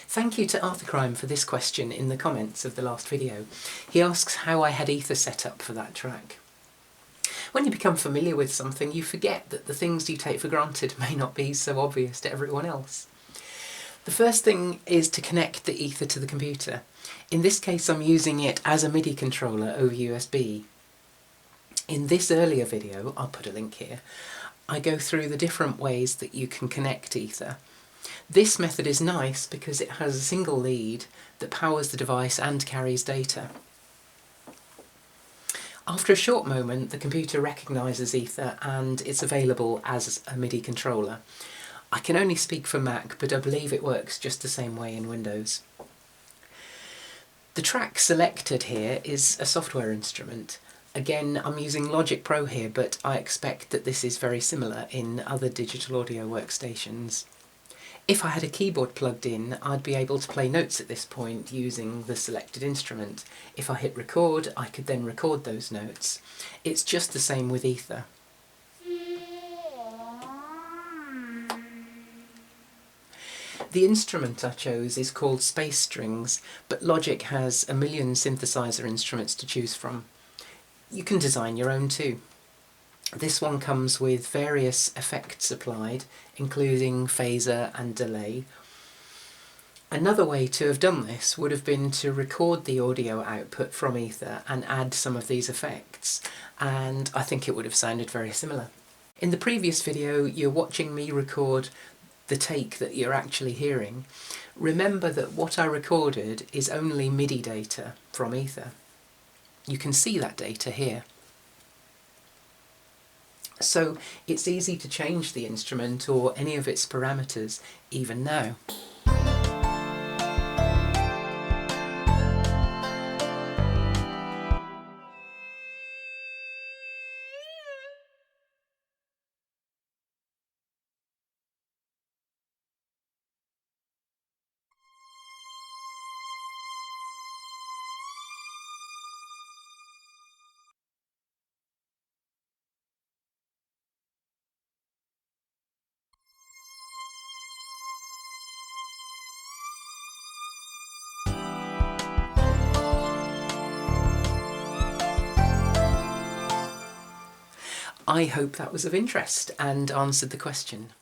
Thank you to arthurcrime for this question in the comments of the last video. He asks how I had e-ther set up for that track. When you become familiar with something, you forget that the things you take for granted may not be so obvious to everyone else. The first thing is to connect the e-ther to the computer. In this case, I'm using it as a MIDI controller over USB. In this earlier video, I'll put a link here, I go through the different ways that you can connect e-ther. This method is nice because it has a single lead that powers the device and carries data. After a short moment, the computer recognises e-ther and it's available as a MIDI controller. I can only speak for Mac, but I believe it works just the same way in Windows. The track selected here is a software instrument. Again, I'm using Logic Pro here, but I expect that this is very similar in other digital audio workstations. If I had a keyboard plugged in, I'd be able to play notes at this point using the selected instrument. If I hit record, I could then record those notes. It's just the same with e-ther. The instrument I chose is called Space Strings, but Logic has a million synthesizer instruments to choose from. You can design your own too. This one comes with various effects applied, including phaser and delay. Another way to have done this would have been to record the audio output from e-ther and add some of these effects, and I think it would have sounded very similar. In the previous video, you're watching me record the take that you're actually hearing. Remember that what I recorded is only MIDI data from e-ther. You can see that data here. So it's easy to change the instrument or any of its parameters even now. I hope that was of interest and answered the question.